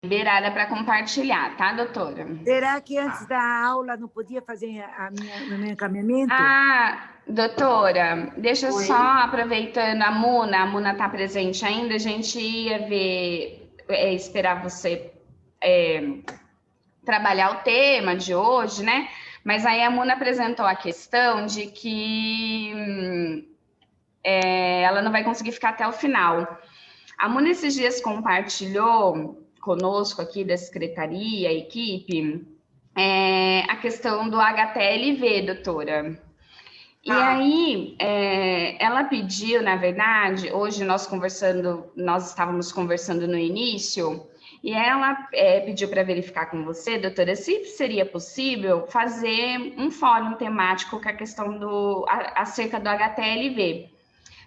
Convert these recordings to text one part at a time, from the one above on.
Liberada para compartilhar, tá, doutora? Será que antes da aula não podia fazer o meu encaminhamento? Ah, doutora, deixa eu só, aproveitando a Muna está presente ainda, a gente ia ver, esperar você trabalhar o tema de hoje, né? Mas aí a Muna apresentou a questão de que ela não vai conseguir ficar até o final. A Muna esses dias compartilhou conosco aqui da secretaria, a equipe, a questão do HTLV, doutora. E aí, ela pediu, na verdade, hoje nós estávamos conversando no início, e ela pediu para verificar com você, doutora, se seria possível fazer um fórum temático com a questão acerca do HTLV.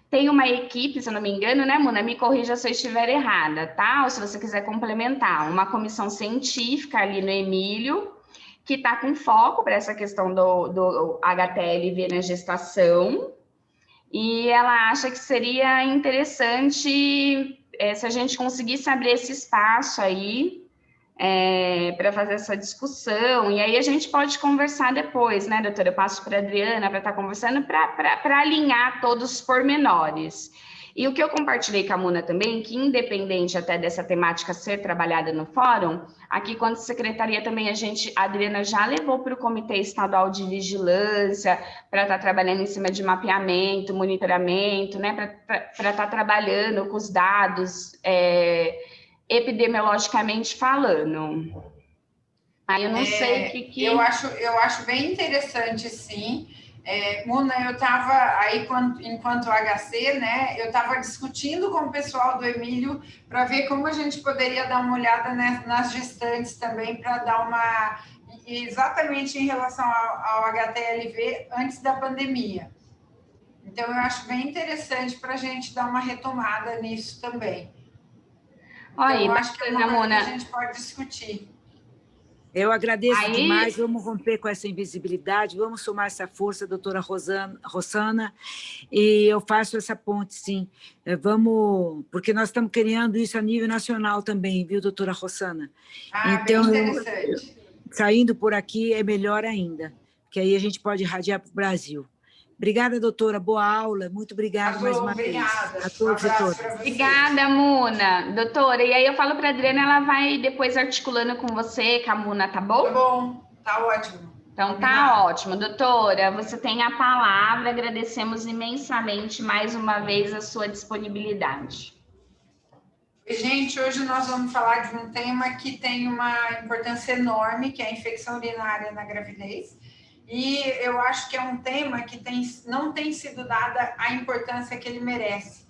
Tem uma equipe, se eu não me engano, né, Muna? Me corrija se eu estiver errada, tá? Ou se você quiser complementar, uma comissão científica ali no Emílio, que está com foco para essa questão do HTLV na gestação, e ela acha que seria interessante se a gente conseguisse abrir esse espaço aí para fazer essa discussão, e aí a gente pode conversar depois, né, doutora? Eu passo para a Adriana para estar conversando, para alinhar todos os pormenores. E o que eu compartilhei com a Muna também, que independente até dessa temática ser trabalhada no fórum, aqui quando secretaria também a Adriana já levou para o Comitê Estadual de Vigilância, para estar trabalhando em cima de mapeamento, monitoramento, né, para estar trabalhando com os dados epidemiologicamente falando. Aí eu não sei o que... Eu acho bem interessante, sim. Muna, eu estava aí, enquanto HC, né, eu estava discutindo com o pessoal do Emílio para ver como a gente poderia dar uma olhada nas gestantes também, para dar exatamente em relação ao HTLV antes da pandemia. Então, eu acho bem interessante para a gente dar uma retomada nisso também. Então, eu acho que é uma coisa que a gente pode discutir. Eu agradeço demais, vamos romper com essa invisibilidade, vamos somar essa força, doutora Rossana, e eu faço essa ponte, sim. Vamos, porque nós estamos criando isso a nível nacional também, viu, doutora Rossana? Então, bem interessante. Saindo por aqui é melhor ainda, que aí a gente pode irradiar para o Brasil. Obrigada, doutora. Boa aula. Muito obrigada mais uma vez. Obrigada. A todos e todas. Obrigada, Muna. Doutora, e aí eu falo para a Adriana, ela vai depois articulando com você, com a Muna, tá bom? Tá bom. Tá ótimo. Então, tá ótimo. Doutora, você tem a palavra. Agradecemos imensamente mais uma vez a sua disponibilidade. Gente, hoje nós vamos falar de um tema que tem uma importância enorme, que é a infecção urinária na gravidez. E eu acho que é um tema que não tem sido dada a importância que ele merece.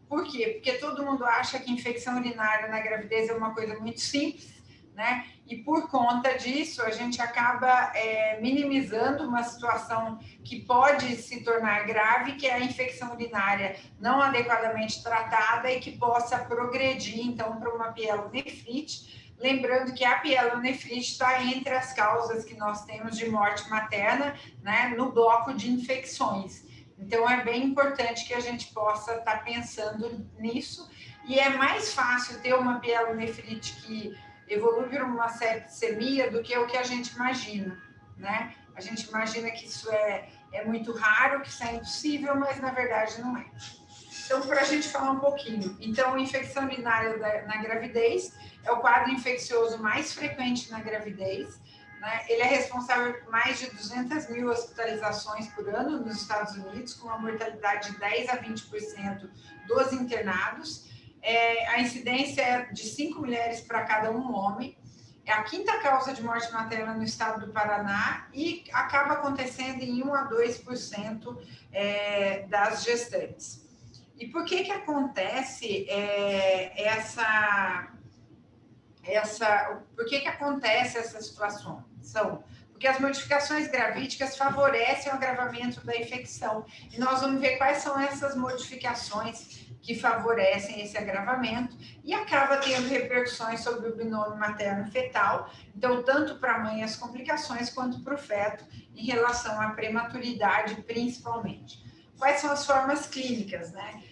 Por quê? Porque todo mundo acha que infecção urinária na gravidez é uma coisa muito simples, né? E por conta disso, a gente acaba minimizando uma situação que pode se tornar grave, que é a infecção urinária não adequadamente tratada e que possa progredir, então, para uma pielonefrite. Lembrando que a pielonefrite está entre as causas que nós temos de morte materna, né, no bloco de infecções. Então, é bem importante que a gente possa estar pensando nisso. E é mais fácil ter uma pielonefrite que evolui para uma septicemia do que o que a gente imagina, né? A gente imagina que isso é muito raro, que isso é impossível, mas na verdade não é. Então, para a gente falar um pouquinho. Então, infecção urinária na gravidez é o quadro infeccioso mais frequente na gravidez, né? Ele é responsável por mais de 200 mil hospitalizações por ano nos Estados Unidos, com uma mortalidade de 10 a 20% dos internados. A incidência é de 5 mulheres para cada um homem. É a quinta causa de morte materna no estado do Paraná e acaba acontecendo em 1 a 2% das gestantes. E por que acontece por que acontece essa situação? Porque as modificações gravídicas favorecem o agravamento da infecção. E nós vamos ver quais são essas modificações que favorecem esse agravamento e acaba tendo repercussões sobre o binômio materno-fetal. Então, tanto para a mãe as complicações, quanto para o feto, em relação à prematuridade, principalmente. Quais são as formas clínicas, né?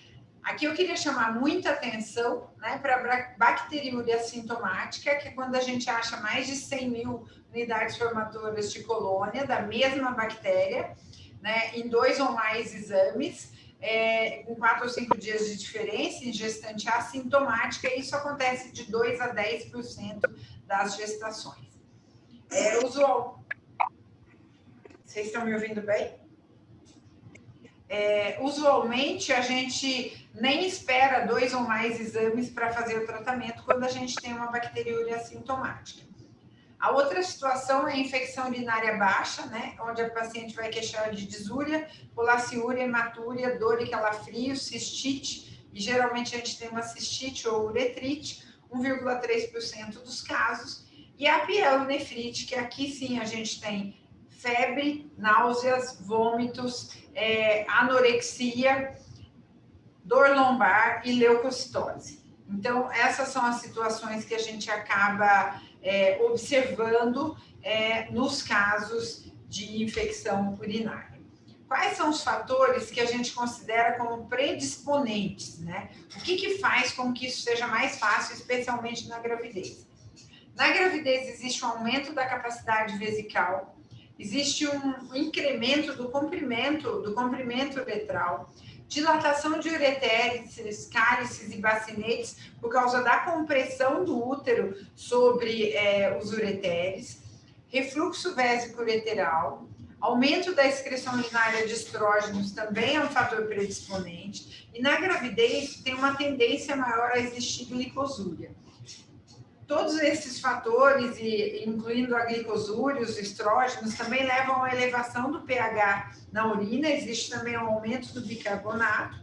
Aqui eu queria chamar muita atenção, né, para a bacteriúria assintomática, que é quando a gente acha mais de 100 mil unidades formadoras de colônia da mesma bactéria, né, em 2 ou mais exames, com 4 ou 5 dias de diferença, em gestante assintomática, e isso acontece de 2 a 10% das gestações. Vocês estão me ouvindo bem? Usualmente, a gente nem espera 2 ou mais exames para fazer o tratamento quando a gente tem uma bacteriúria assintomática. A outra situação é a infecção urinária baixa, né, onde a paciente vai queixar de disúria, polaciúria, hematúria, dor e calafrio, cistite, e geralmente a gente tem uma cistite ou uretrite, 1,3% dos casos, e a pielonefrite, que aqui sim a gente tem febre, náuseas, vômitos, anorexia, dor lombar e leucocitose. Então, essas são as situações que a gente acaba observando nos casos de infecção urinária. Quais são os fatores que a gente considera como predisponentes, né? O que faz com que isso seja mais fácil, especialmente na gravidez? Na gravidez existe um aumento da capacidade vesical, existe um incremento do comprimento uretral, dilatação de ureteres, cálices e bacinetes por causa da compressão do útero sobre os ureteres, refluxo vésico-ureteral, aumento da excreção urinária de estrógenos também é um fator predisponente, e na gravidez tem uma tendência maior a existir glicosúria. Todos esses fatores, incluindo a glicosúria, os estrógenos, também levam à elevação do pH na urina, existe também um aumento do bicarbonato.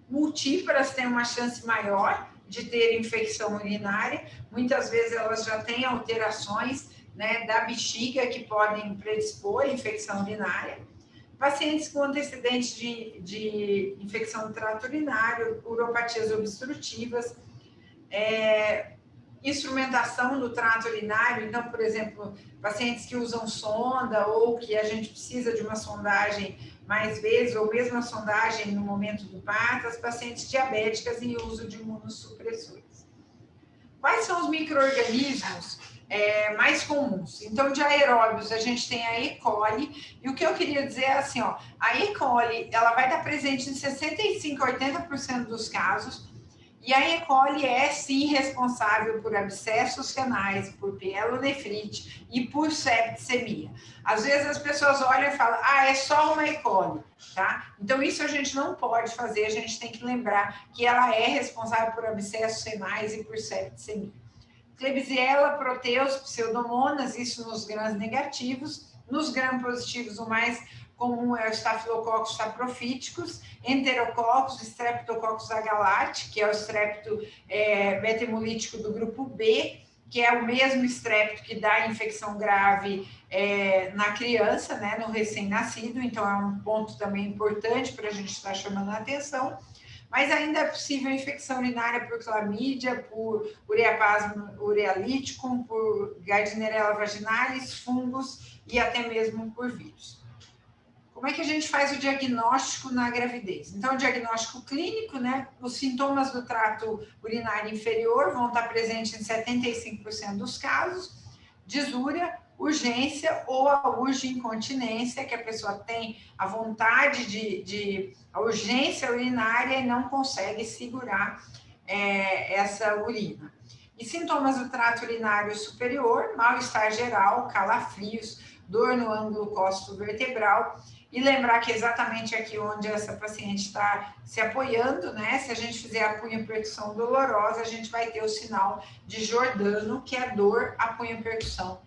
Multíparas têm uma chance maior de ter infecção urinária, muitas vezes elas já têm alterações, né, da bexiga que podem predispor à infecção urinária. Pacientes com antecedentes de infecção do trato urinário, uropatias obstrutivas, instrumentação do trato urinário, então, por exemplo, pacientes que usam sonda ou que a gente precisa de uma sondagem mais vezes, ou mesmo a sondagem no momento do parto, as pacientes diabéticas em uso de imunossupressores. Quais são os micro-organismos mais comuns? Então, de aeróbios, a gente tem a E. coli, e o que eu queria dizer é assim, ó, a E. coli, ela vai estar presente em 65% a 80% dos casos, e a E. coli é, sim, responsável por abscessos renais, por pielonefrite e por septicemia. Às vezes as pessoas olham e falam, é só uma E. coli, tá? Então, isso a gente não pode fazer, a gente tem que lembrar que ela é responsável por abscessos renais e por septicemia. Klebsiella, proteus, pseudomonas, isso nos grãos negativos. Nos gram positivos, o mais comum é o Staphylococcus saprophyticus, Enterococcus, Streptococcus agalati, que é o estrepto metamolítico do grupo B, que é o mesmo estrepto que dá infecção grave na criança, né, no recém-nascido, então é um ponto também importante para a gente estar chamando a atenção. Mas ainda é possível infecção urinária por clamídia, por ureaplasma ureolítico, por Gardnerella vaginalis, fungos e até mesmo por vírus. Como é que a gente faz o diagnóstico na gravidez? Então, o diagnóstico clínico, né? Os sintomas do trato urinário inferior vão estar presentes em 75% dos casos, disúria, urgência ou a urge-incontinência, que a pessoa tem a vontade a urgência urinária e não consegue segurar essa urina. E sintomas do trato urinário superior, mal-estar geral, calafrios, dor no ângulo costo-vertebral, e lembrar que exatamente aqui onde essa paciente está se apoiando, né? Se a gente fizer a punho-percussão dolorosa, a gente vai ter o sinal de Giordano, que é dor à punho-percussão,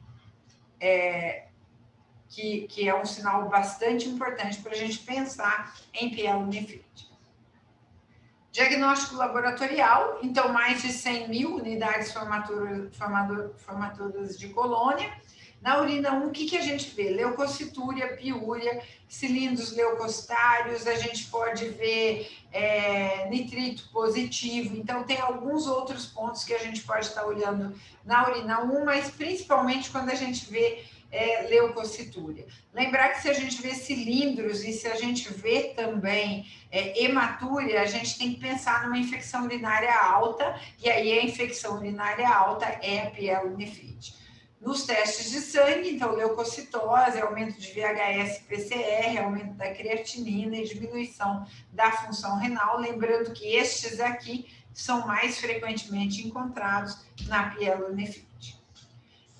que é um sinal bastante importante para a gente pensar em pielonefrite. Diagnóstico laboratorial, então mais de 100 mil unidades formatoras de colônia, Na urina 1, o que a gente vê? Leucocitúria, piúria, cilindros leucocitários, a gente pode ver nitrito positivo. Então, tem alguns outros pontos que a gente pode estar olhando na urina 1, mas principalmente quando a gente vê leucocitúria. Lembrar que se a gente vê cilindros e se a gente vê também hematúria, a gente tem que pensar numa infecção urinária alta, e aí a infecção urinária alta é a pielonefrite. Nos testes de sangue, então, leucocitose, aumento de VHS-PCR, aumento da creatinina e diminuição da função renal, lembrando que estes aqui são mais frequentemente encontrados na pielonefrite.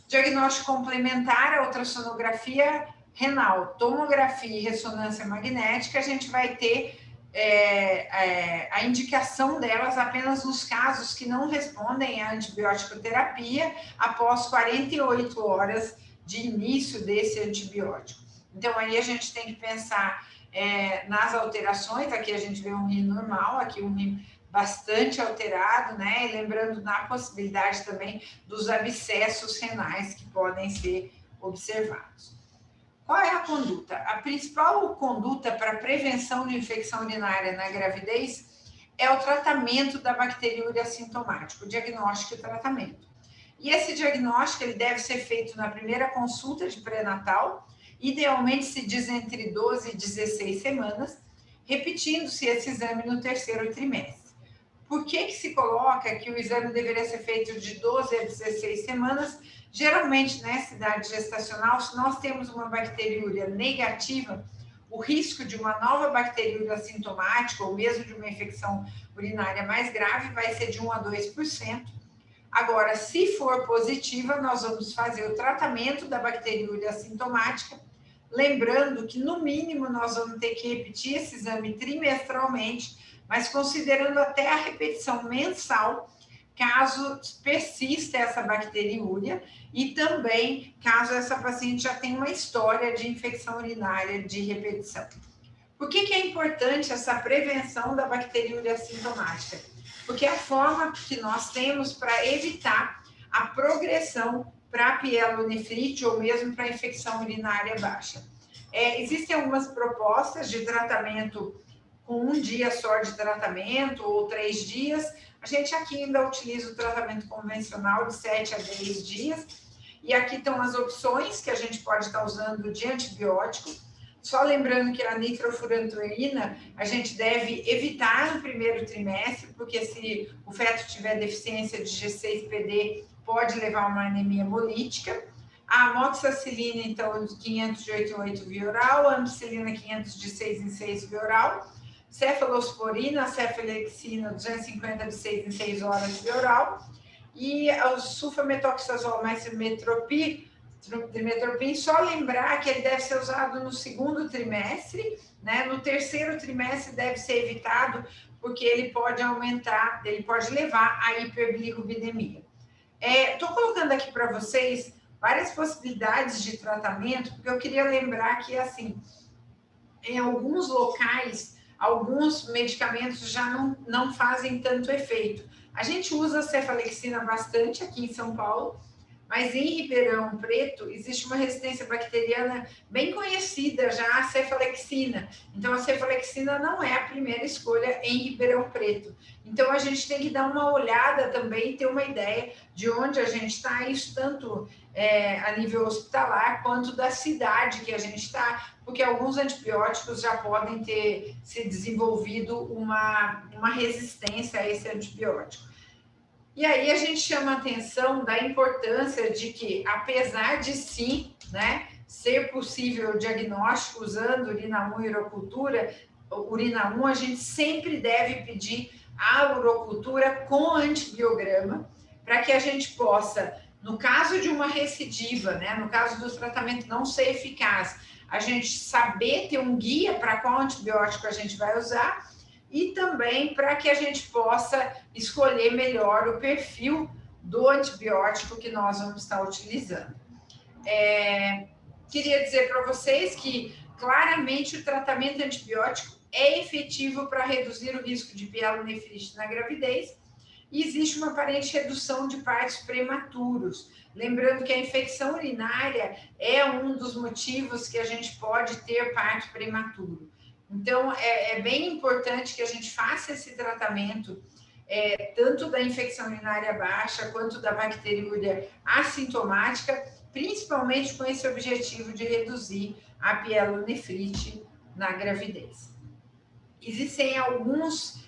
Diagnóstico complementar, a ultrassonografia renal, tomografia e ressonância magnética, a gente vai ter a indicação delas apenas nos casos que não respondem à antibiótico terapia após 48 horas de início desse antibiótico. Então, aí a gente tem que pensar nas alterações, aqui a gente vê um rim normal, aqui um rim bastante alterado, né? E lembrando na possibilidade também dos abscessos renais que podem ser observados. Qual é a conduta? A principal conduta para prevenção de infecção urinária na gravidez é o tratamento da bacteriúria assintomática, o diagnóstico e o tratamento. E esse diagnóstico ele deve ser feito na primeira consulta de pré-natal, idealmente se diz entre 12 e 16 semanas, repetindo-se esse exame no terceiro trimestre. Por que se coloca que o exame deveria ser feito de 12 a 16 semanas? Geralmente, nessa idade gestacional, se nós temos uma bacteriúria negativa, o risco de uma nova bacteriúria assintomática ou mesmo de uma infecção urinária mais grave vai ser de 1 a 2%. Agora, se for positiva, nós vamos fazer o tratamento da bacteriúria assintomática, lembrando que, no mínimo, nós vamos ter que repetir esse exame trimestralmente, mas considerando até a repetição mensal, caso persista essa bacteriúria e também caso essa paciente já tenha uma história de infecção urinária de repetição. Por que é importante essa prevenção da bacteriúria assintomática? Porque é a forma que nós temos para evitar a progressão para a pielonefrite ou mesmo para a infecção urinária baixa. Existem algumas propostas de tratamento com 1 dia só de tratamento ou 3 dias. A gente aqui ainda utiliza o tratamento convencional de 7 a 10 dias. E aqui estão as opções que a gente pode estar usando de antibiótico. Só lembrando que a nitrofurantoína a gente deve evitar no primeiro trimestre, porque se o feto tiver deficiência de G6PD, pode levar a uma anemia hemolítica. A amoxicilina, então, de 500 de 8 em 8 via oral, a ampicilina 500 de 6 em 6 via oral, cefalosporina, cefalexina 250 de 6 em 6 horas via oral, e o sulfametoxazol mais trimestoprim, só lembrar que ele deve ser usado no segundo trimestre, né? No terceiro trimestre deve ser evitado, porque ele pode aumentar, ele pode levar à hiperbilirrubinemia. Estou colocando aqui para vocês várias possibilidades de tratamento, porque eu queria lembrar que, assim, em alguns locais, alguns medicamentos já não fazem tanto efeito. A gente usa a cefalexina bastante aqui em São Paulo, mas em Ribeirão Preto existe uma resistência bacteriana bem conhecida já, a cefalexina. Então, a cefalexina não é a primeira escolha em Ribeirão Preto. Então, a gente tem que dar uma olhada também, ter uma ideia de onde a gente está, isso tanto a nível hospitalar quanto da cidade que a gente está, porque alguns antibióticos já podem ter se desenvolvido uma resistência a esse antibiótico. E aí a gente chama a atenção da importância de que, apesar de sim, né, ser possível o diagnóstico usando urina 1 e urocultura, urina 1 a gente sempre deve pedir a urocultura com antibiograma, para que a gente possa, no caso de uma recidiva, né, no caso do tratamento não ser eficaz, a gente saber ter um guia para qual antibiótico a gente vai usar, e também para que a gente possa escolher melhor o perfil do antibiótico que nós vamos estar utilizando. Queria dizer para vocês que, claramente, o tratamento antibiótico é efetivo para reduzir o risco de pielonefrite na gravidez, e existe uma aparente redução de partos prematuros. Lembrando que a infecção urinária é um dos motivos que a gente pode ter parto prematuro. Então, é bem importante que a gente faça esse tratamento, tanto da infecção urinária baixa quanto da bacteriúria assintomática, principalmente com esse objetivo de reduzir a pielonefrite na gravidez. Existem alguns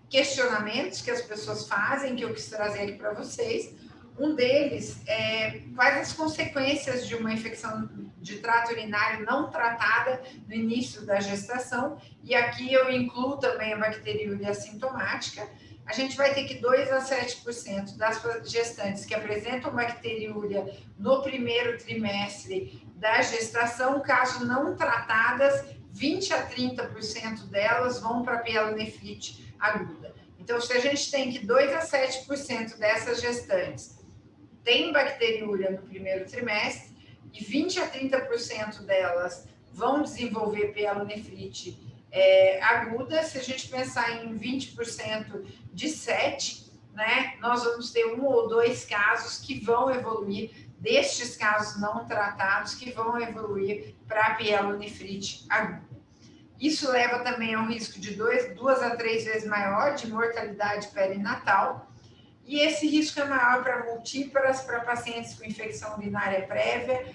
questionamentos que as pessoas fazem, que eu quis trazer aqui para vocês. Um deles é quais as consequências de uma infecção de trato urinário não tratada no início da gestação, e aqui eu incluo também a bacteriúria assintomática. A gente vai ter que 2 a 7% das gestantes que apresentam bacteriúria no primeiro trimestre da gestação, caso não tratadas, 20 a 30% delas vão para a pielonefrite aguda. Então, se a gente tem que 2 a 7% dessas gestantes tem bacteriúria no primeiro trimestre e 20 a 30% delas vão desenvolver pielonefrite aguda, se a gente pensar em 20% de 7, né, nós vamos ter 1 ou 2 casos que vão evoluir, destes casos não tratados, que vão evoluir para a pielonefrite aguda. Isso leva também a um risco de 2 a 3 vezes maior de mortalidade perinatal, e esse risco é maior para multíparas, para pacientes com infecção urinária prévia,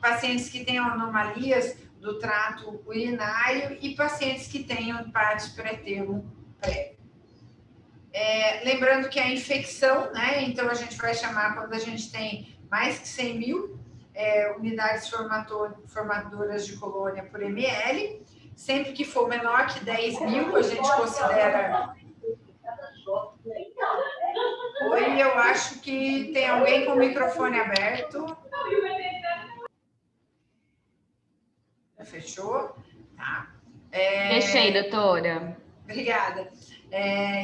pacientes que tenham anomalias do trato urinário e pacientes que tenham partos pré-termo prévio. Lembrando que a infecção, né, então a gente vai chamar quando a gente tem mais que 100 mil unidades formadoras de colônia por ml, sempre que for menor que 10 mil, a gente considera... Oi, eu acho que tem alguém com o microfone aberto. Fechou? Tá. Fechei, doutora. Obrigada.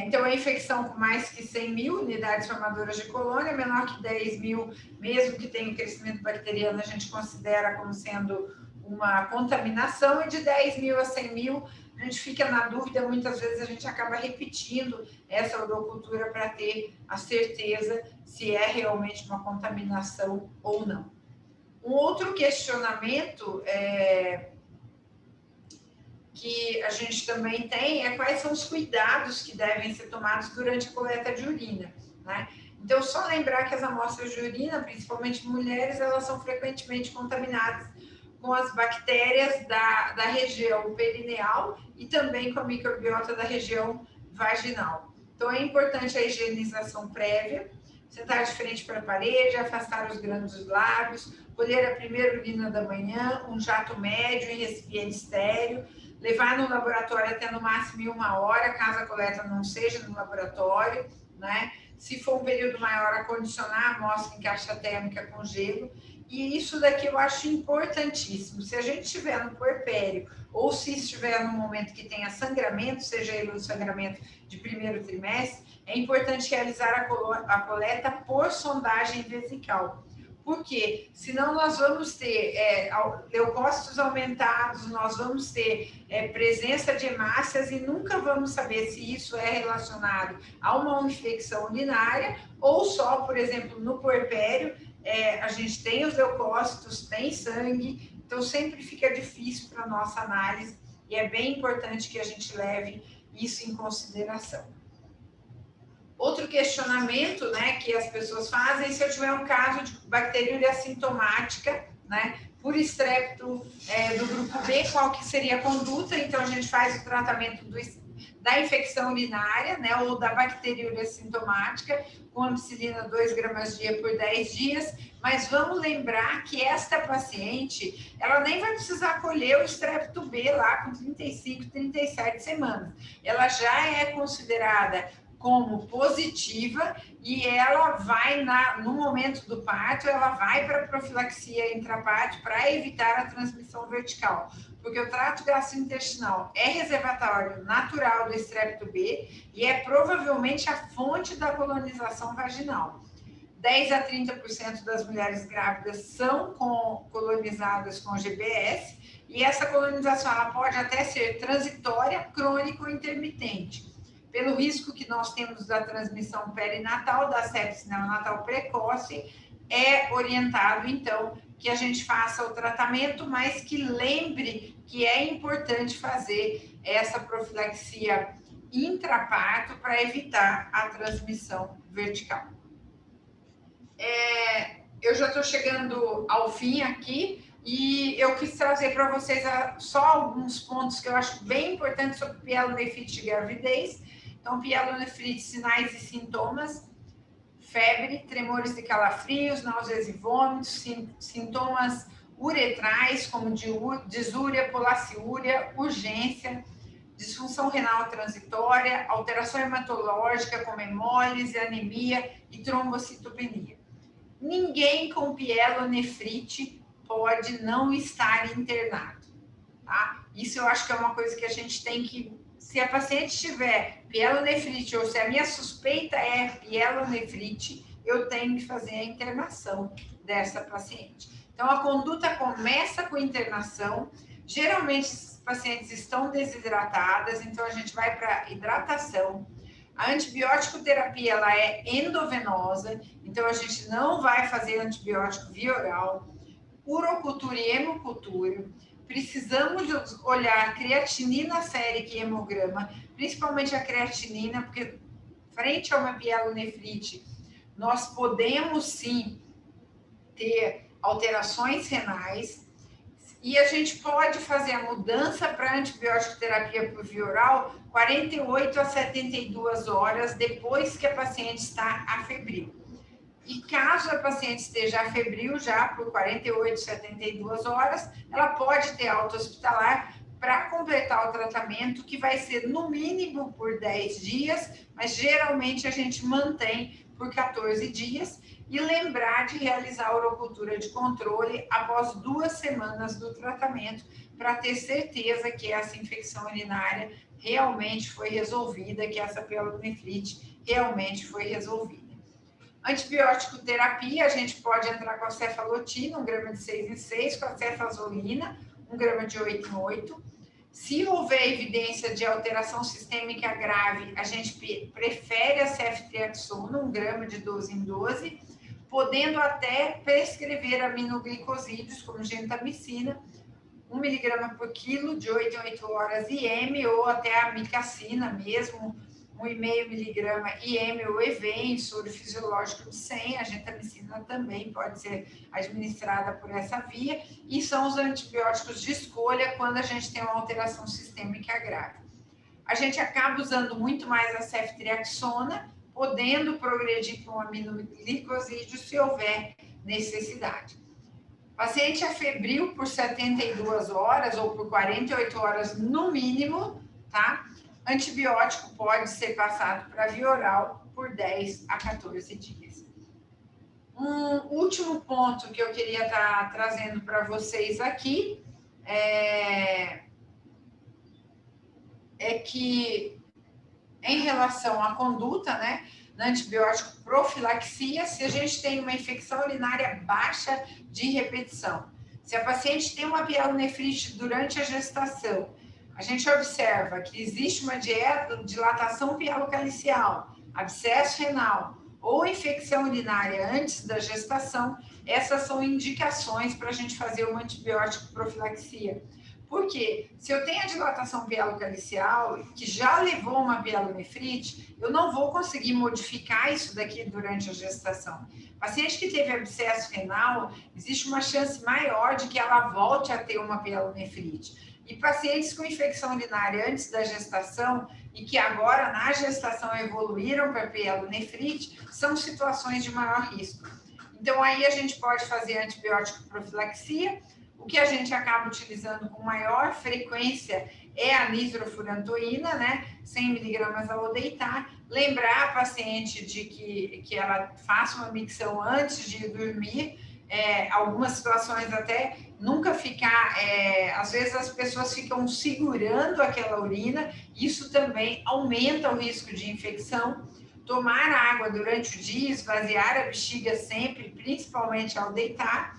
Então, a infecção com mais que 100 mil unidades formadoras de colônia, menor que 10 mil, mesmo que tenha crescimento bacteriano, a gente considera como sendo uma contaminação, e de 10 mil a 100 mil, a gente fica na dúvida, muitas vezes a gente acaba repetindo essa urocultura para ter a certeza se é realmente uma contaminação ou não. Um outro questionamento que a gente também tem é quais são os cuidados que devem ser tomados durante a coleta de urina, né? Então, só lembrar que as amostras de urina, principalmente mulheres, elas são frequentemente contaminadas com as bactérias da região perineal e também com a microbiota da região vaginal. Então, é importante a higienização prévia, sentar de frente para a parede, afastar os grãos dos lábios, colher a primeira urina da manhã, um jato médio em recipiente estéreo, levar no laboratório até no máximo 1 hora, caso a coleta não seja no laboratório, né? Se for um período maior, acondicionar a amostra em caixa térmica com gelo. E isso daqui eu acho importantíssimo. Se a gente estiver no puerpério ou se estiver no momento que tenha sangramento, seja ele um sangramento de primeiro trimestre, é importante realizar a coleta por sondagem vesical. Por quê? Senão nós vamos ter leucócitos aumentados, nós vamos ter presença de hemácias e nunca vamos saber se isso é relacionado a uma infecção urinária ou só, por exemplo, no puerpério, a gente tem os leucócitos, tem sangue, então sempre fica difícil para a nossa análise e é bem importante que a gente leve isso em consideração. Outro questionamento, né, que as pessoas fazem, se eu tiver um caso de bacteriúria assintomática, né, por estrepto do grupo B, qual que seria a conduta? Então, a gente faz o tratamento da infecção urinária, né, ou da bacteriúria assintomática, com ampicilina 2 gramas dia por 10 dias, mas vamos lembrar que esta paciente, ela nem vai precisar colher o estrepto B lá com 35, 37 semanas. Ela já é considerada como positiva e ela vai, no momento do parto, ela vai para a profilaxia intraparto para evitar a transmissão vertical, porque o trato gastrointestinal é reservatório natural do estrepto B e é provavelmente a fonte da colonização vaginal. 10 a 30% das mulheres grávidas são colonizadas com GBS e essa colonização ela pode até ser transitória, crônica ou intermitente. pelo risco que nós temos da transmissão perinatal, da sepse neonatal precoce, é orientado, então, que a gente faça o tratamento, mas que lembre que é importante fazer essa profilaxia intraparto para evitar a transmissão vertical. Eu já estou chegando ao fim aqui e eu quis trazer para vocês só alguns pontos que eu acho bem importantes sobre pielonefrite e gravidez. Então, pielonefrite, sinais e sintomas: febre, tremores e calafrios, náuseas e vômitos, sintomas uretrais, como disúria, polaciúria, urgência, disfunção renal transitória, alteração hematológica, como hemólise, anemia e trombocitopenia. Ninguém com pielonefrite pode não estar internado, tá? Isso eu acho que é uma coisa que a gente tem que... Se a paciente tiver pielonefrite ou se a minha suspeita é pielonefrite, eu tenho que fazer a internação dessa paciente. Então, a conduta começa com internação. Geralmente, as pacientes estão desidratadas, então a gente vai para hidratação. A antibiótico terapia, ela é endovenosa, então a gente não vai fazer antibiótico via oral. Urocultura e hemocultura. Precisamos olhar creatinina sérica e hemograma, principalmente a creatinina, porque frente a uma pielonefrite, nós podemos sim ter alterações renais e a gente pode fazer a mudança para antibiótico terapia por via oral 48 a 72 horas depois que a paciente está afebril. E caso a paciente esteja afebril já por 48, 72 horas, ela pode ter alta hospitalar para completar o tratamento, que vai ser no mínimo por 10 dias, mas geralmente a gente mantém por 14 dias, e lembrar de realizar a urocultura de controle após 2 semanas do tratamento, para ter certeza que essa infecção urinária realmente foi resolvida, que essa pielonefrite realmente foi resolvida. Antibiótico terapia, a gente pode entrar com a cefalotina, 1 grama de 6 em 6, com a cefazolina, 1 grama de 8 em 8. Se houver evidência de alteração sistêmica grave, a gente prefere a ceftriaxona, 1 grama de 12 em 12, podendo até prescrever aminoglicosídeos, como gentamicina, 1 miligrama por quilo, de 8 em 8 horas IM, ou até a amicacina mesmo, 1,5 miligrama IM ou EV, soro fisiológico de 100, a gentamicina também pode ser administrada por essa via, e são os antibióticos de escolha quando a gente tem uma alteração sistêmica grave. A gente acaba usando muito mais a ceftriaxona, podendo progredir para um aminoglicosídeo se houver necessidade. Paciente afebril por 72 horas ou por 48 horas no mínimo, tá? Antibiótico pode ser passado para via oral por 10 a 14 dias. Um último ponto que eu queria estar trazendo para vocês aqui é que, em relação à conduta, né, na antibiótico profilaxia, se a gente tem uma infecção urinária baixa de repetição, se a paciente tem uma pielonefrite durante a gestação, a gente observa que existe uma dilatação pielocalicial, abscesso renal ou infecção urinária antes da gestação, essas são indicações para a gente fazer uma antibiótico profilaxia. Porque se eu tenho a dilatação pielocalicial, que já levou uma pielonefrite, eu não vou conseguir modificar isso daqui durante a gestação. Paciente que teve abscesso renal, existe uma chance maior de que ela volte a ter uma pielonefrite. E pacientes com infecção urinária antes da gestação e que agora na gestação evoluíram para pielonefrite, são situações de maior risco. Então aí a gente pode fazer antibiótico profilaxia. O que a gente acaba utilizando com maior frequência é a nitrofurantoína, né? 100 miligramas ao deitar. Lembrar a paciente de que ela faça uma micção antes de dormir. Algumas situações até nunca ficar... às vezes as pessoas ficam segurando aquela urina. Isso também aumenta o risco de infecção. Tomar água durante o dia, esvaziar a bexiga sempre, principalmente ao deitar.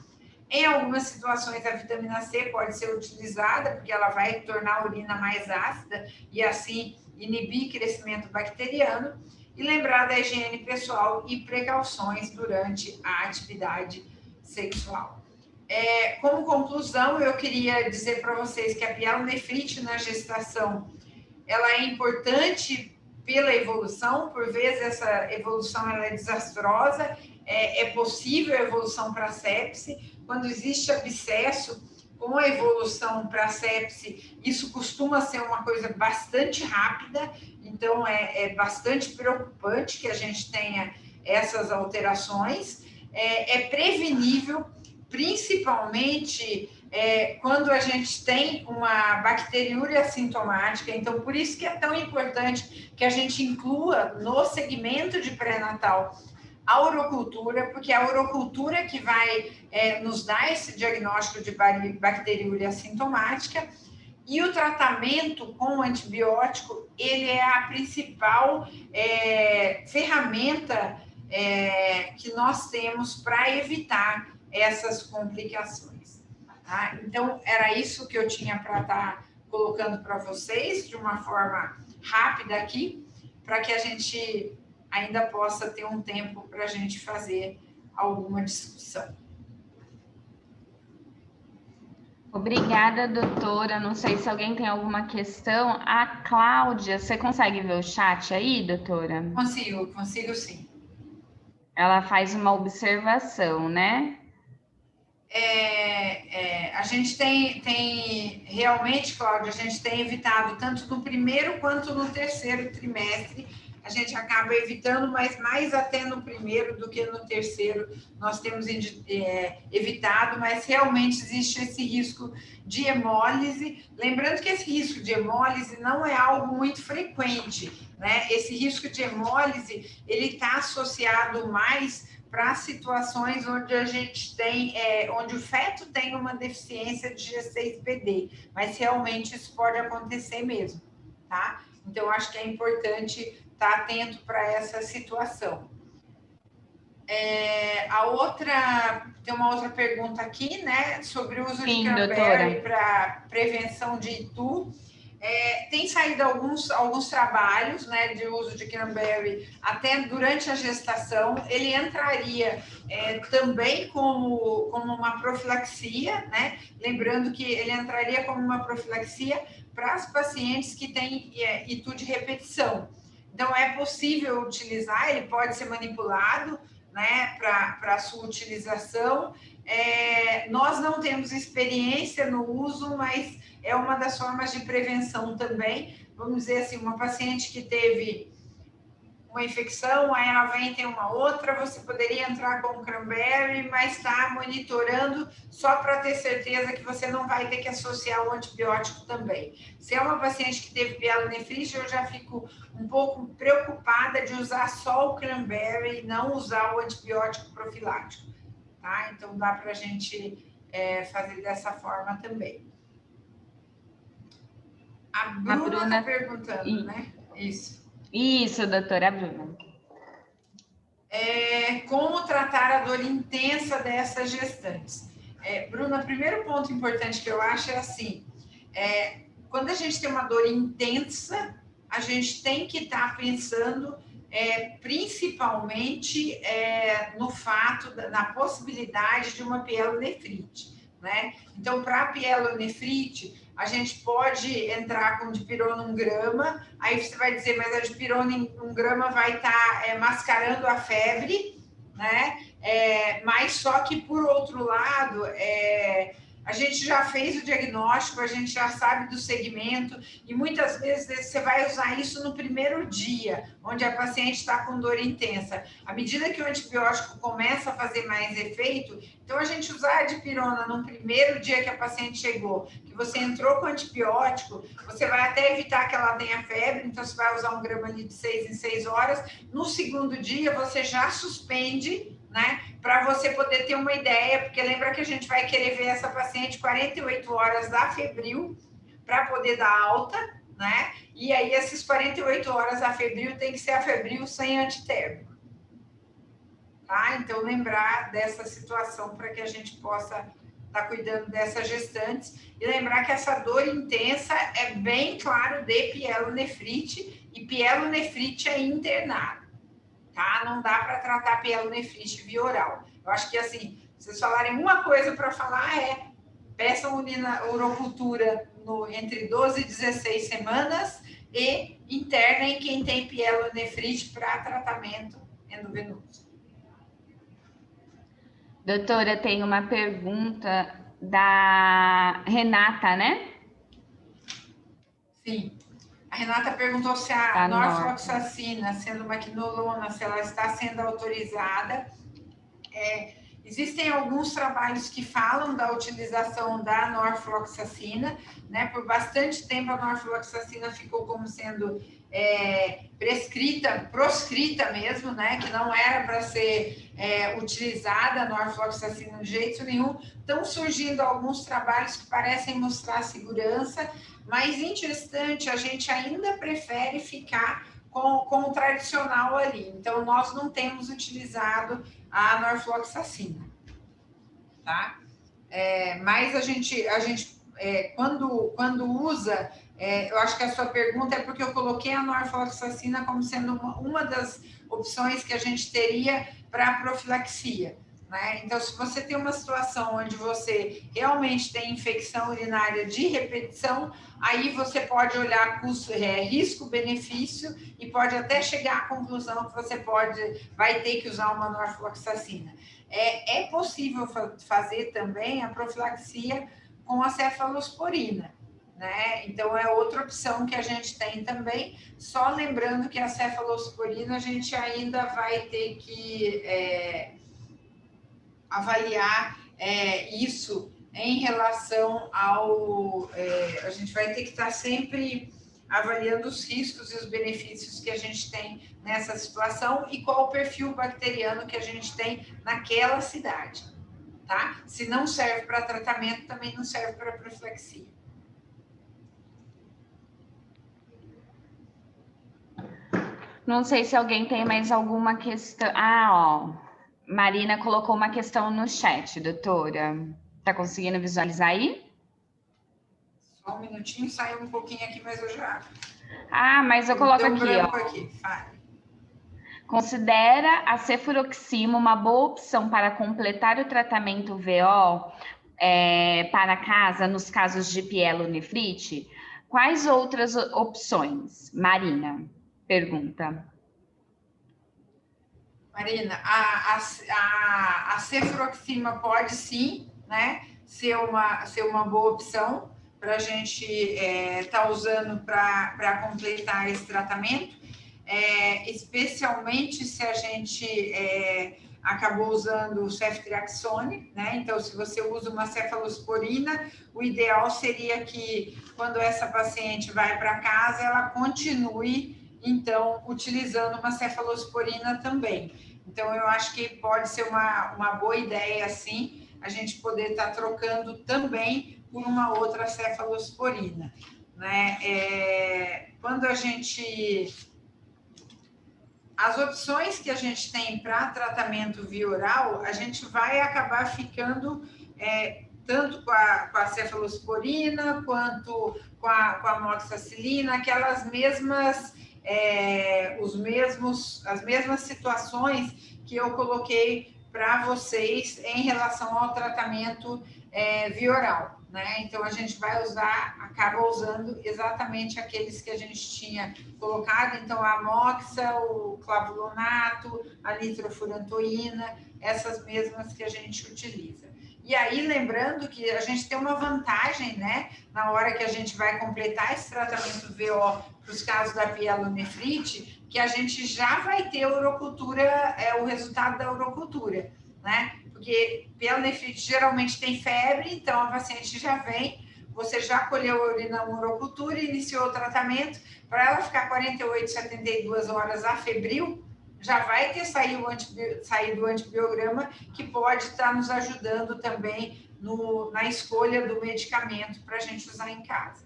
Em algumas situações, a vitamina C pode ser utilizada, porque ela vai tornar a urina mais ácida e, assim, inibir crescimento bacteriano e lembrar da higiene pessoal e precauções durante a atividade sexual. Como conclusão, eu queria dizer para vocês que a pielonefrite na gestação, ela é importante pela evolução, por vezes essa evolução ela é desastrosa, é possível a evolução para a sepse, quando existe abscesso, com a evolução para a sepse, isso costuma ser uma coisa bastante rápida, então é bastante preocupante que a gente tenha essas alterações, é prevenível, principalmente quando a gente tem uma bacteriúria assintomática, então por isso que é tão importante que a gente inclua no segmento de pré-natal a urocultura, porque é a urocultura que vai nos dar esse diagnóstico de bacteriúria assintomática, e o tratamento com antibiótico, ele é a principal ferramenta que nós temos para evitar essas complicações. Tá? Então, era isso que eu tinha para estar colocando para vocês, de uma forma rápida aqui, para que a gente ainda possa ter um tempo para a gente fazer alguma discussão. Obrigada, doutora. Não sei se alguém tem alguma questão. A Cláudia, você consegue ver o chat aí, doutora? Consigo sim. Ela faz uma observação, né? A gente tem realmente, Cláudia, a gente tem evitado tanto no primeiro quanto no terceiro trimestre, a gente acaba evitando, mas mais até no primeiro do que no terceiro nós temos evitado, mas realmente existe esse risco de hemólise. Lembrando que esse risco de hemólise não é algo muito frequente, né? Esse risco de hemólise, ele está associado mais para situações onde a gente tem, onde o feto tem uma deficiência de G6PD, mas realmente isso pode acontecer mesmo, tá? Então, acho que é importante estar atento para essa situação. Tem uma outra pergunta aqui, né, sobre o uso de cranberry para prevenção de ITU. Tem saído alguns trabalhos, né, de uso de cranberry até durante a gestação. Ele entraria também como uma profilaxia, né? Lembrando que ele entraria como uma profilaxia para as pacientes que têm ITU de repetição. Então, é possível utilizar, ele pode ser manipulado, né, para a sua utilização. Nós não temos experiência no uso, mas é uma das formas de prevenção também. Vamos dizer assim, uma paciente que teve uma infecção, aí ela vem e tem uma outra, você poderia entrar com o cranberry, mas está monitorando só para ter certeza que você não vai ter que associar o antibiótico também. Se é uma paciente que teve pielonefrite, eu já fico um pouco preocupada de usar só o cranberry e não usar o antibiótico profilático, tá? Então, dá para a gente fazer dessa forma também. A Bruna está perguntando, né? Isso, doutora Bruna. Como tratar a dor intensa dessas gestantes? Bruna, o primeiro ponto importante que eu acho é assim, quando a gente tem uma dor intensa, a gente tem que estar pensando principalmente no fato, na possibilidade de uma pielonefrite, né? Então, para a pielonefrite, a gente pode entrar com dipirona 1 grama, aí você vai dizer, mas a dipirona 1 grama vai estar mascarando a febre, né? Mas só que, por outro lado, a gente já fez o diagnóstico, a gente já sabe do segmento, e muitas vezes você vai usar isso no primeiro dia, onde a paciente está com dor intensa. À medida que o antibiótico começa a fazer mais efeito, então a gente usar a dipirona no primeiro dia que a paciente chegou, que você entrou com antibiótico, você vai até evitar que ela tenha febre, então você vai usar 1 grama ali de 6 em 6 horas. No segundo dia, você já suspende, né, para você poder ter uma ideia, porque lembra que a gente vai querer ver essa paciente 48 horas da febril para poder dar alta, né? E aí essas 48 horas da febril tem que ser a febril sem antitérmico. Tá? Então lembrar dessa situação para que a gente possa está cuidando dessas gestantes. E lembrar que essa dor intensa é bem claro de pielonefrite, e pielonefrite é internado, tá? Não dá para tratar pielonefrite via oral. Eu acho que, assim, vocês falarem uma coisa para falar peçam urocultura entre 12 e 16 semanas e internem quem tem pielonefrite para tratamento endovenoso. Doutora, tem uma pergunta da Renata, né? Sim. A Renata perguntou se a norfloxacina, sendo uma quinolona, se ela está sendo autorizada. Existem alguns trabalhos que falam da utilização da norfloxacina, né? Por bastante tempo a norfloxacina ficou como sendo proscrita mesmo, né? Que não era para ser utilizada a norfloxacina de jeito nenhum. Estão surgindo alguns trabalhos que parecem mostrar segurança, mas em gestante a gente ainda prefere ficar com o tradicional ali. Então, nós não temos utilizado a norfloxacina, tá? Mas a gente quando usa, eu acho que a sua pergunta é porque eu coloquei a norfloxacina como sendo uma das opções que a gente teria para profilaxia, né? Então, se você tem uma situação onde você realmente tem infecção urinária de repetição, aí você pode olhar risco-benefício e pode até chegar à conclusão que você vai ter que usar uma norfloxacina. É possível fazer também a profilaxia com a cefalosporina, né? Então, é outra opção que a gente tem também, só lembrando que a cefalosporina a gente ainda vai ter que avaliar isso em relação ao... a gente vai ter que estar sempre avaliando os riscos e os benefícios que a gente tem nessa situação e qual o perfil bacteriano que a gente tem naquela cidade, tá? Se não serve para tratamento, também não serve para profilaxia. Não sei se alguém tem mais alguma questão. Ó, Marina colocou uma questão no chat, doutora. Tá conseguindo visualizar aí? Só um minutinho, saiu um pouquinho aqui, mas eu já... mas eu coloco aqui, ó. Aqui. Considera a cefuroxima uma boa opção para completar o tratamento VO para casa nos casos de pielonefrite? Quais outras opções? Marina pergunta. Marina, a cefuroxima pode sim, né, ser uma boa opção para a gente estar usando para completar esse tratamento, especialmente se a gente acabou usando o ceftriaxone, né? Então, se você usa uma cefalosporina, o ideal seria que quando essa paciente vai para casa, ela continue então utilizando uma cefalosporina também. Então, eu acho que pode ser uma boa ideia, assim, a gente poder estar trocando também por uma outra cefalosporina, né? Quando a gente... As opções que a gente tem para tratamento via oral, a gente vai acabar ficando tanto com a cefalosporina, quanto com a amoxicilina, aquelas mesmas... as mesmas situações que eu coloquei para vocês em relação ao tratamento via oral, né? Então, a gente acaba usando exatamente aqueles que a gente tinha colocado. Então, a amoxa, o clavulonato, a nitrofurantoína, essas mesmas que a gente utiliza. E aí, lembrando que a gente tem uma vantagem, né? Na hora que a gente vai completar esse tratamento VO para os casos da pielonefrite, que a gente já vai ter urocultura, o resultado da urocultura, né? Porque pielonefrite geralmente tem febre, então a paciente já vem, você já colheu a urina urocultura, iniciou o tratamento, para ela ficar 48, 72 horas afebril, já vai ter saído o antibiograma, que pode estar nos ajudando também na escolha do medicamento para a gente usar em casa.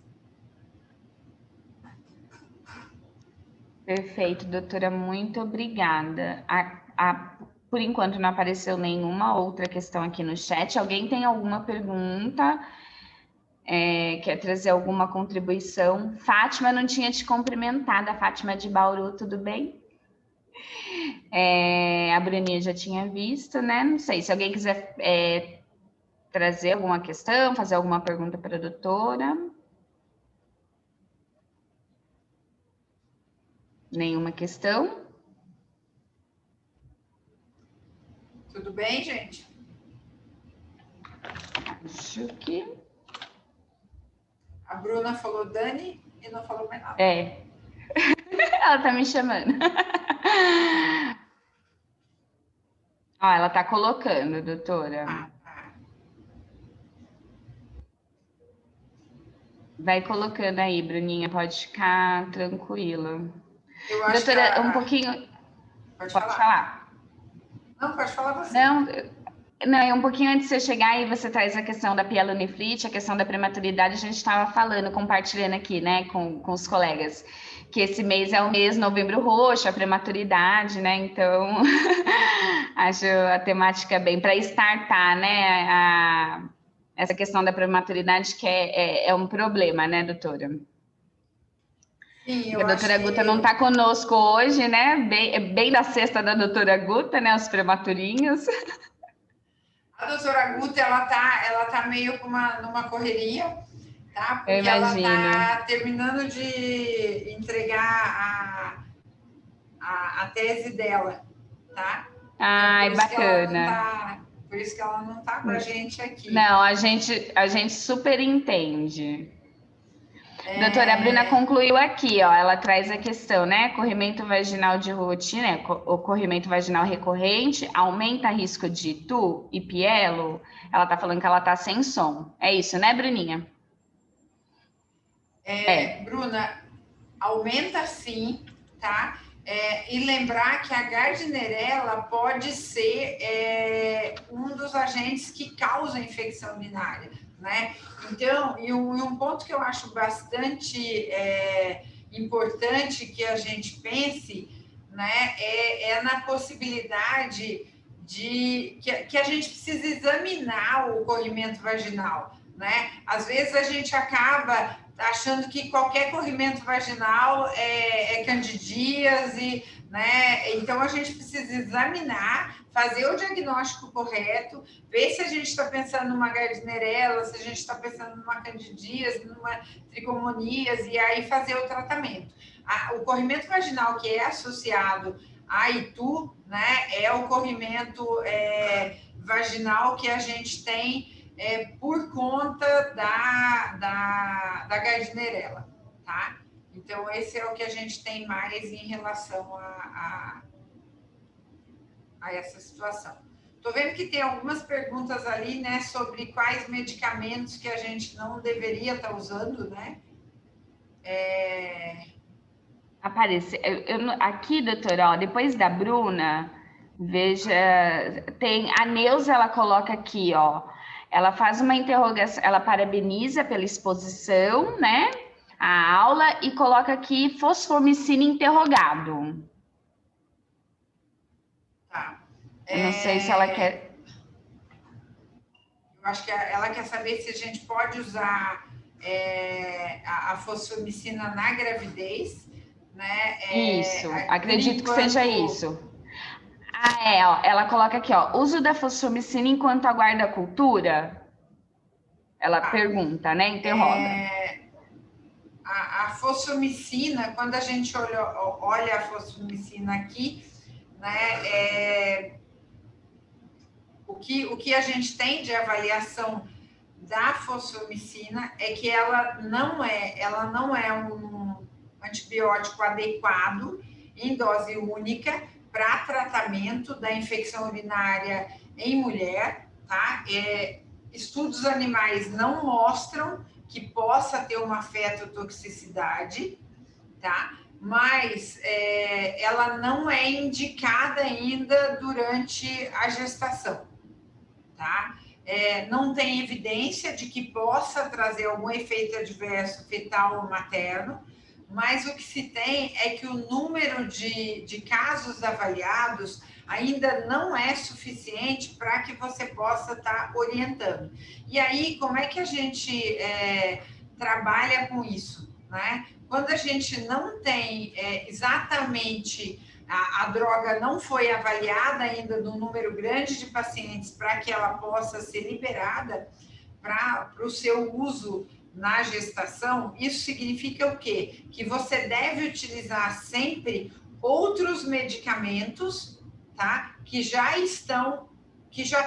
Perfeito, doutora, muito obrigada. A por enquanto não apareceu nenhuma outra questão aqui no chat. Alguém tem alguma pergunta? Quer trazer alguma contribuição? Fátima, não tinha te cumprimentado. A Fátima de Bauru, tudo bem? A Bruninha já tinha visto, né? Não sei, se alguém quiser trazer alguma questão, fazer alguma pergunta para a doutora. Nenhuma questão? Tudo bem, gente? Acho que... A Bruna falou Dani e não falou mais nada. Ela tá me chamando. Ó, ela tá colocando, doutora. Vai colocando aí, Bruninha, pode ficar tranquila. Eu acho doutora, que um pouquinho... Pode falar. Não, pode falar você. Não, um pouquinho antes de você chegar aí, você traz a questão da pielonefrite, a questão da prematuridade, a gente estava falando, compartilhando aqui, né, com os colegas, que esse mês é o mês Novembro Roxo, a prematuridade, né, então acho a temática bem para startar, né, essa questão da prematuridade que é um problema, né, doutora? Sim, a doutora Guta não está conosco hoje, né, bem da sexta da doutora Guta, né, os prematurinhos. A doutora Guta, ela tá meio numa correria, tá? Porque ela tá terminando de entregar a tese dela, tá? Ai, então, bacana. Por isso que ela não tá com a gente aqui. Não, a gente super entende. Doutora Bruna concluiu aqui, ó, ela traz a questão, né? Corrimento vaginal de rotina, o corrimento vaginal recorrente aumenta risco de TU e pielo. Ela tá falando que ela tá sem som. É isso, né, Bruninha? Bruna, aumenta sim, tá? E lembrar que a Gardnerella pode ser um dos agentes que causa infecção urinária, né? Então, e um ponto que eu acho bastante importante que a gente pense, né, é na possibilidade que a gente precisa examinar o corrimento vaginal, né? Às vezes a gente acaba achando que qualquer corrimento vaginal é candidíase, né? Então a gente precisa examinar, fazer o diagnóstico correto, ver se a gente está pensando numa Gardnerella, se a gente está pensando numa candidíase, numa tricomoníase, e aí fazer o tratamento. O corrimento vaginal que é associado a ITU, né, é o corrimento vaginal que a gente tem por conta da Gardnerella, tá? Então, esse é o que a gente tem mais em relação a essa situação. Estou vendo que tem algumas perguntas ali, né, sobre quais medicamentos que a gente não deveria estar usando, né? Aparece. Aqui, doutora, ó, depois da Bruna, veja, tem a Neuza, ela coloca aqui, ó, ela faz uma interrogação, ela parabeniza pela exposição, né, a aula, e coloca aqui fosfomicina interrogado. Tá. Eu não sei se ela quer... Eu acho que ela quer saber se a gente pode usar a fosfomicina na gravidez, né? Isso, acredito que seja isso. Ó, ela coloca aqui, ó, uso da fosfomicina enquanto aguarda a cultura? Ela pergunta, né? Interroga. A fosfomicina, quando a gente olha a fosfomicina aqui, né? O que a gente tem de avaliação da fosfomicina é que ela não é um antibiótico adequado em dose única para tratamento da infecção urinária em mulher, tá? Estudos animais não mostram que possa ter uma fetotoxicidade, tá? Mas ela não é indicada ainda durante a gestação, tá? Não tem evidência de que possa trazer algum efeito adverso fetal ou materno, mas o que se tem é que o número de casos avaliados ainda não é suficiente para que você possa estar orientando. E aí, como é que a gente trabalha com isso, né? Quando a gente não tem exatamente, a droga não foi avaliada ainda num número grande de pacientes para que ela possa ser liberada para o seu uso na gestação, isso significa o quê? Que você deve utilizar sempre outros medicamentos, tá? Que já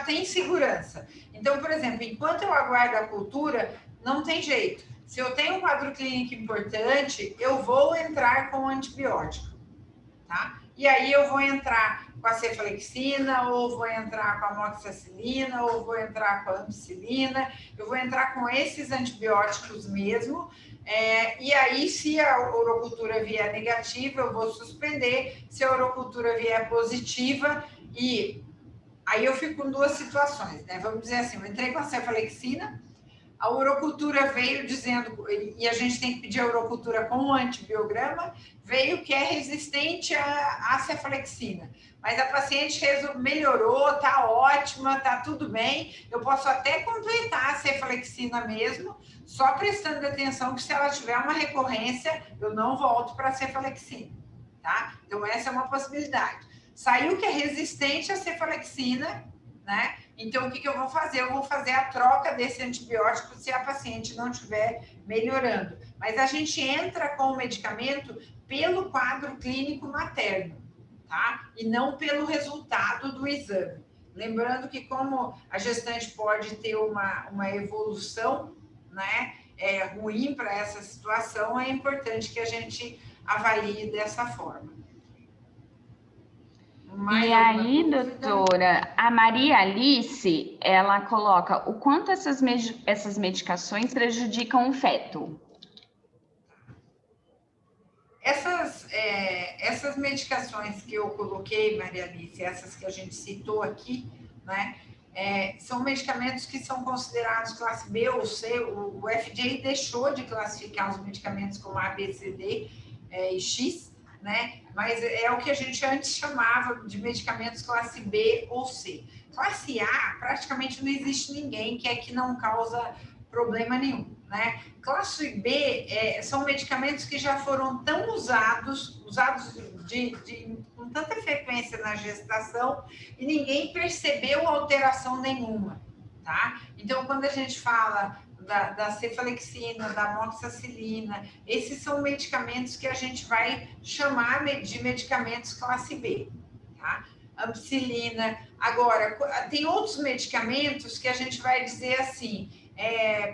têm segurança. Então, por exemplo, enquanto eu aguardo a cultura, não tem jeito. Se eu tenho um quadro clínico importante, eu vou entrar com antibiótico, tá? E aí eu vou entrar com a cefalexina, ou vou entrar com a amoxicilina, ou vou entrar com a ampicilina, eu vou entrar com esses antibióticos mesmo, e aí se a urocultura vier negativa, eu vou suspender, se a urocultura vier positiva, e aí eu fico com duas situações, né? Vamos dizer assim, eu entrei com a cefalexina, a urocultura veio dizendo, e a gente tem que pedir a urocultura com um antibiograma, veio que é resistente à cefalexina. Mas a paciente melhorou, tá ótima, tá tudo bem. Eu posso até completar a cefalexina mesmo, só prestando atenção que se ela tiver uma recorrência, eu não volto para a cefalexina, tá? Então, essa é uma possibilidade. Saiu que é resistente à cefalexina, né? Então, o que eu vou fazer? Eu vou fazer a troca desse antibiótico se a paciente não estiver melhorando. Mas a gente entra com o medicamento pelo quadro clínico materno, tá? E não pelo resultado do exame. Lembrando que como a gestante pode ter uma evolução, né, ruim para essa situação, é importante que a gente avalie dessa forma. E aí, doutora, a Maria Alice, ela coloca o quanto essas medicações prejudicam o feto. Essas medicações que eu coloquei, Maria Alice, essas que a gente citou aqui, né, são medicamentos que são considerados classe B ou C. O FDA deixou de classificar os medicamentos como A, B, C, D e X, né? Mas é o que a gente antes chamava de medicamentos classe B ou C. Classe A, praticamente não existe ninguém que não causa problema nenhum, né? Classe B são medicamentos que já foram tão usados com tanta frequência na gestação e ninguém percebeu alteração nenhuma, tá? Então, quando a gente fala da cefalexina, da amoxicilina, esses são medicamentos que a gente vai chamar de medicamentos classe B, tá? Ampicilina. Agora, tem outros medicamentos que a gente vai dizer assim,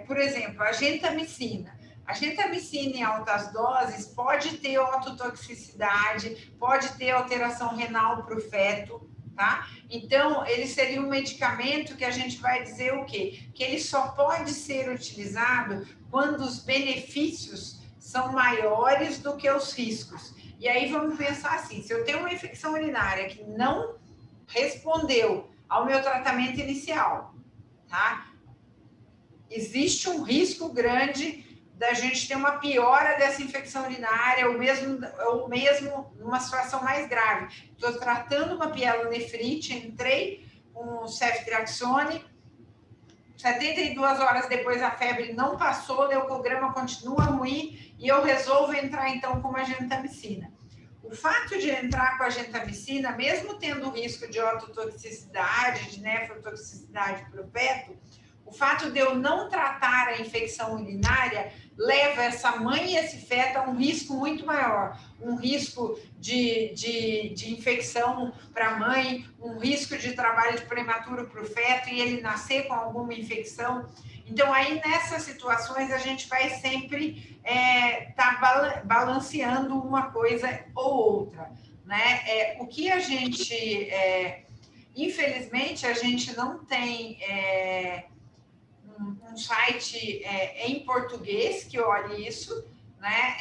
por exemplo, a gentamicina. A gentamicina em altas doses pode ter ototoxicidade, pode ter alteração renal para o feto, tá? Então, ele seria um medicamento que a gente vai dizer o quê? Que ele só pode ser utilizado quando os benefícios são maiores do que os riscos. E aí vamos pensar assim, se eu tenho uma infecção urinária que não respondeu ao meu tratamento inicial, tá? Existe um risco grande da gente ter uma piora dessa infecção urinária, ou mesmo numa situação mais grave. Estou tratando uma pielonefrite, entrei com ceftriaxone, 72 horas depois a febre não passou, o leucograma continua ruim, e eu resolvo entrar então com uma gentamicina. O fato de entrar com a gentamicina, mesmo tendo o risco de ototoxicidade, de nefrotoxicidade para o feto, o fato de eu não tratar a infecção urinária leva essa mãe e esse feto a um risco muito maior. Um risco de infecção para a mãe, um risco de trabalho de prematuro para o feto e ele nascer com alguma infecção. Então, aí nessas situações, a gente vai sempre tá balanceando uma coisa ou outra, né? O que a gente... infelizmente, a gente não tem... um site em português que olhe isso, né?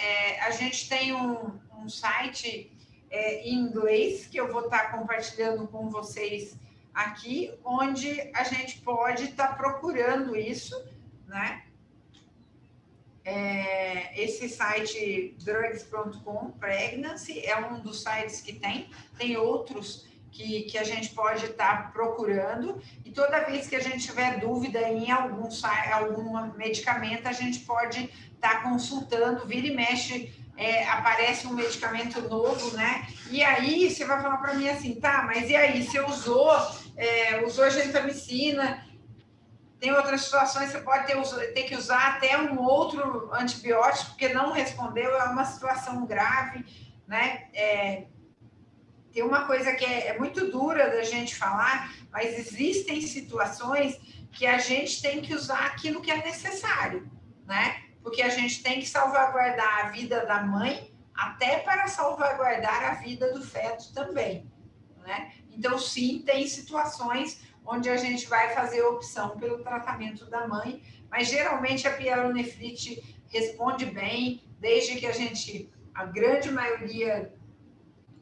A gente tem um site em inglês que eu vou estar compartilhando com vocês aqui, onde a gente pode estar procurando isso, né? Esse site drugs.com, Pregnancy, é um dos sites que tem outros que a gente pode estar procurando, e toda vez que a gente tiver dúvida em algum medicamento, a gente pode estar consultando, vira e mexe, aparece um medicamento novo, né? E aí você vai falar para mim assim, tá, mas e aí, você usou gentamicina, tem outras situações, você pode ter que usar até um outro antibiótico, porque não respondeu, é uma situação grave, né? Tem uma coisa que é muito dura da gente falar, mas existem situações que a gente tem que usar aquilo que é necessário, né? Porque a gente tem que salvaguardar a vida da mãe, até para salvaguardar a vida do feto também, né? Então, sim, tem situações onde a gente vai fazer opção pelo tratamento da mãe, mas geralmente a pielonefrite responde bem, desde que a grande maioria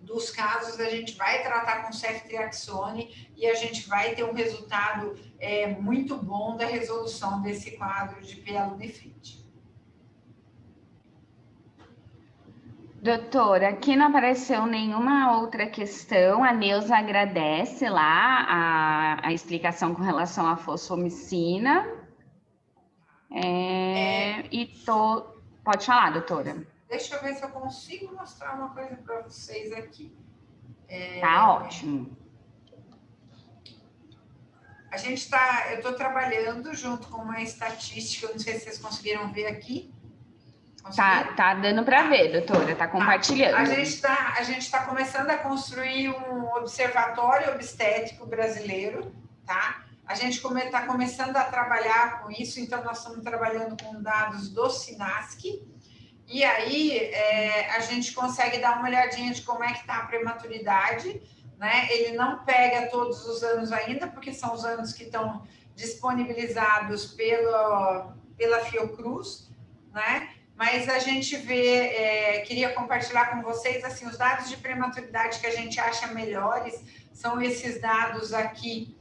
dos casos, a gente vai tratar com ceftriaxone e a gente vai ter um resultado muito bom da resolução desse quadro de pielonefrite. Doutora, aqui não apareceu nenhuma outra questão. A Neuza agradece lá a explicação com relação à fosfomicina. Pode falar, doutora. Deixa eu ver se eu consigo mostrar uma coisa para vocês aqui. Tá ótimo. Eu estou trabalhando junto com uma estatística, eu não sei se vocês conseguiram ver aqui. Tá dando para ver, doutora, tá compartilhando. A gente está começando a construir um observatório obstétrico brasileiro, tá? A gente está começando a trabalhar com isso, então nós estamos trabalhando com dados do SINASC, e aí a gente consegue dar uma olhadinha de como é que está a prematuridade, né? Ele não pega todos os anos ainda, porque são os anos que estão disponibilizados pela Fiocruz, né? Mas a gente queria compartilhar com vocês, assim, os dados de prematuridade que a gente acha melhores, são esses dados aqui,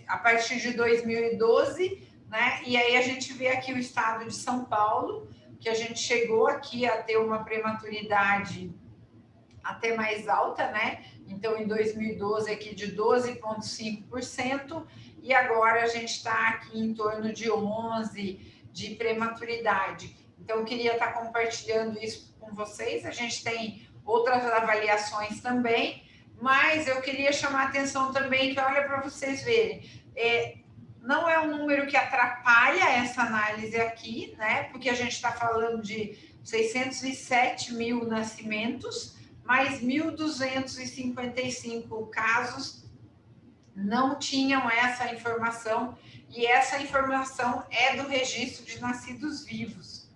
a partir de 2012, né? E aí a gente vê aqui o estado de São Paulo, que a gente chegou aqui a ter uma prematuridade até mais alta, né? Então, em 2012, aqui de 12,5%, e agora a gente está aqui em torno de 11% de prematuridade. Então, eu queria estar compartilhando isso com vocês. A gente tem outras avaliações também, mas eu queria chamar a atenção também que, olha, para vocês verem, não é um número que atrapalha essa análise aqui, né? Porque a gente está falando de 607 mil nascimentos, mas 1.255 casos não tinham essa informação, e essa informação é do registro de nascidos vivos.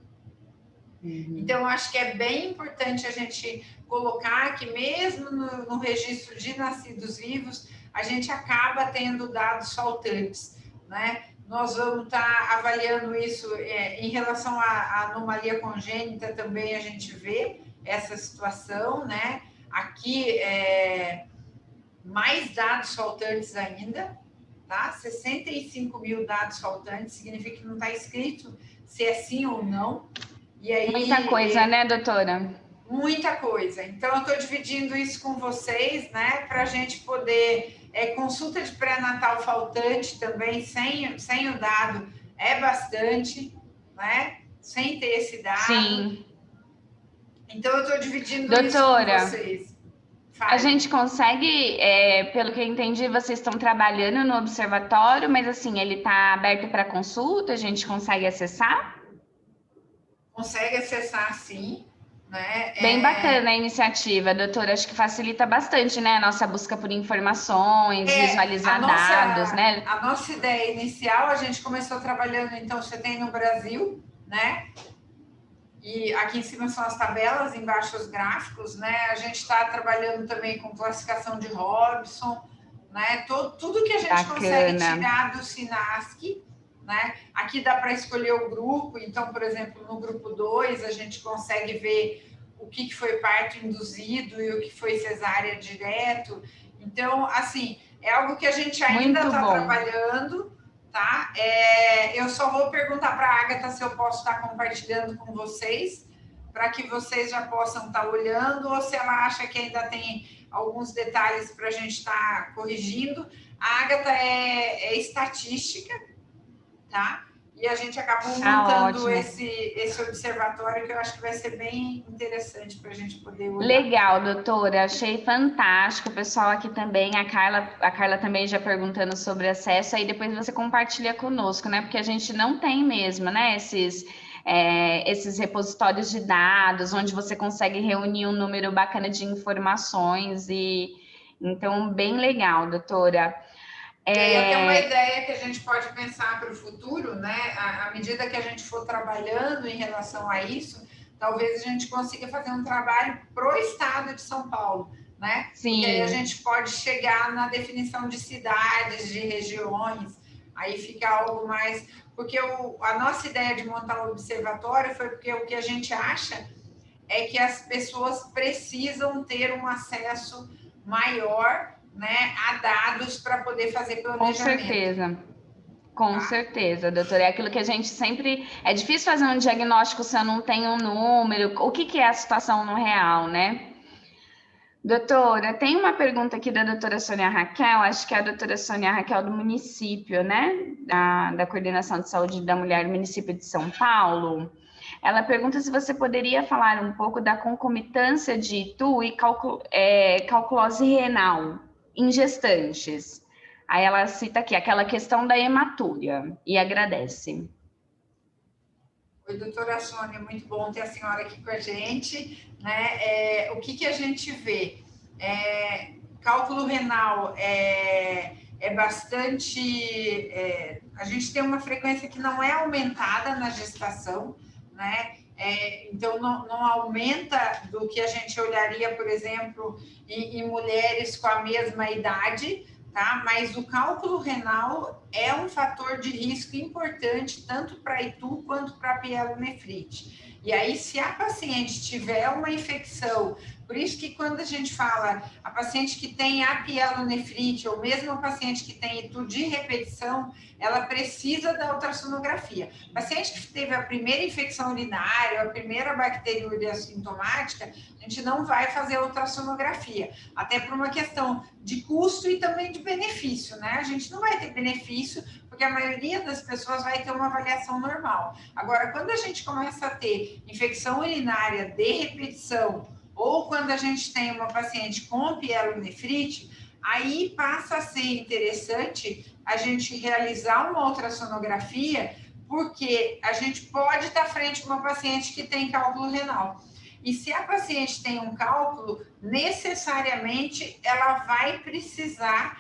Então, acho que é bem importante a gente colocar que mesmo no registro de nascidos vivos, a gente acaba tendo dados faltantes, né? Nós vamos estar avaliando isso em relação à anomalia congênita, também a gente vê essa situação, né? Aqui, mais dados faltantes ainda, tá? 65 mil dados faltantes, significa que não está escrito se é sim ou não. E aí, muita coisa, né, doutora? Muita coisa. Então, eu estou dividindo isso com vocês, né, para a gente poder... consulta de pré-natal faltante também, sem o dado, é bastante, né? Sem ter esse dado. Sim. Então, eu estou dividindo doutora, isso com vocês. A gente consegue, pelo que eu entendi, vocês estão trabalhando no observatório, mas assim, ele está aberto para consulta, a gente consegue acessar? Consegue acessar, sim. Né? Bem bacana a iniciativa, doutora. Acho que facilita bastante, né, a nossa busca por informações, visualizar dados, né? A nossa ideia inicial, a gente começou trabalhando, então, você tem no Brasil, né? E aqui em cima são as tabelas, embaixo os gráficos, né? A gente está trabalhando também com classificação de Robson, né? Tudo que a gente consegue tirar do SINASC, né? Aqui dá para escolher o grupo, então, por exemplo, no grupo 2, a gente consegue ver o que foi parto induzido e o que foi cesárea direto. Então, assim, é algo que a gente ainda está trabalhando, tá? Eu só vou perguntar para a Agatha se eu posso estar compartilhando com vocês, para que vocês já possam estar olhando, ou se ela acha que ainda tem alguns detalhes para a gente estar corrigindo. A Agatha é estatística, tá? E a gente acabou montando esse observatório, que eu acho que vai ser bem interessante para a gente poder olhar. Legal, doutora, achei fantástico. O pessoal aqui também, a Carla também já perguntando sobre acesso, aí depois você compartilha conosco, né? Porque a gente não tem mesmo, né? Esses repositórios de dados, onde você consegue reunir um número bacana de informações, e então, bem legal, doutora. E aí até uma ideia que a gente pode pensar para o futuro, né? À medida que a gente for trabalhando em relação a isso, talvez a gente consiga fazer um trabalho para o estado de São Paulo, né? Sim. Porque aí a gente pode chegar na definição de cidades, de regiões, aí fica algo mais... Porque a nossa ideia de montar o observatório foi porque o que a gente acha é que as pessoas precisam ter um acesso maior, né, a dados para poder fazer planejamento. Com certeza, doutora. É aquilo que a gente sempre... É difícil fazer um diagnóstico se eu não tenho um número. O que é a situação no real, né? Doutora, tem uma pergunta aqui da doutora Sônia Raquel, acho que é a doutora Sônia Raquel do município, né? Da Coordenação de Saúde da Mulher do município de São Paulo. Ela pergunta se você poderia falar um pouco da concomitância de ITU e calculose renal em gestantes. Aí ela cita aqui aquela questão da hematúria e agradece. Oi, doutora Sônia, muito bom ter a senhora aqui com a gente, né? O que a gente vê? Cálculo renal é bastante... a gente tem uma frequência que não é aumentada na gestação, né? Então, não aumenta do que a gente olharia, por exemplo, em mulheres com a mesma idade, tá? Mas o cálculo renal é um fator de risco importante, tanto para ITU quanto para pielonefrite. E aí, se a paciente tiver uma infecção, por isso que quando a gente fala a paciente que tem a pielonefrite, ou mesmo a paciente que tem ITU de repetição, ela precisa da ultrassonografia. Paciente que teve a primeira infecção urinária, a primeira bacteriúria assintomática, a gente não vai fazer a ultrassonografia, até por uma questão de custo e também de benefício, né? A gente não vai ter benefício, porque a maioria das pessoas vai ter uma avaliação normal. Agora, quando a gente começa a ter infecção urinária de repetição, ou quando a gente tem uma paciente com pielonefrite, aí passa a ser interessante a gente realizar uma ultrassonografia, porque a gente pode estar frente a uma paciente que tem cálculo renal. E se a paciente tem um cálculo, necessariamente ela vai precisar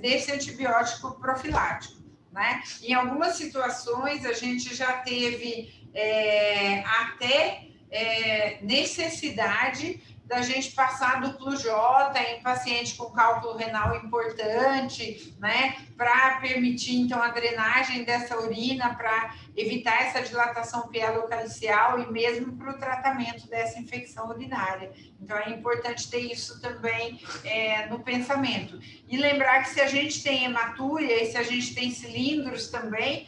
desse antibiótico profilático, né? Em algumas situações, a gente já teve até necessidade da gente passar duplo J em paciente com cálculo renal importante, né, para permitir, então, a drenagem dessa urina, para evitar essa dilatação pielocalicial e mesmo para o tratamento dessa infecção urinária. Então, é importante ter isso também no pensamento. E lembrar que se a gente tem hematúria e se a gente tem cilindros também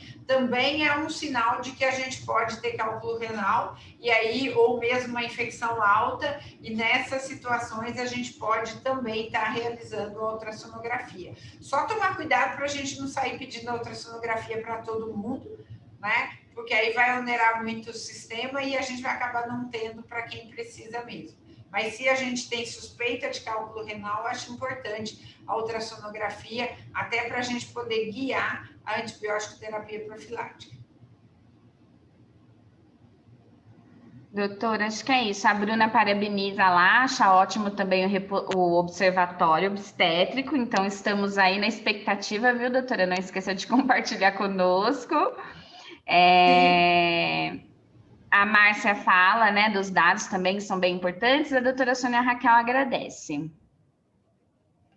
é um sinal de que a gente pode ter cálculo renal, e aí, ou mesmo uma infecção alta, e nessas situações a gente pode também estar realizando a ultrassonografia. Só tomar cuidado para a gente não sair pedindo a ultrassonografia para todo mundo, né? Porque aí vai onerar muito o sistema e a gente vai acabar não tendo para quem precisa mesmo. Mas se a gente tem suspeita de cálculo renal, eu acho importante a ultrassonografia, até para a gente poder guiar a antibiótico terapia profilática. Doutora, acho que é isso. A Bruna parabeniza lá, acha ótimo também o observatório obstétrico, então estamos aí na expectativa, viu, doutora? Não esqueça de compartilhar conosco. A Márcia fala, né, dos dados também, que são bem importantes, a doutora Sônia Raquel agradece.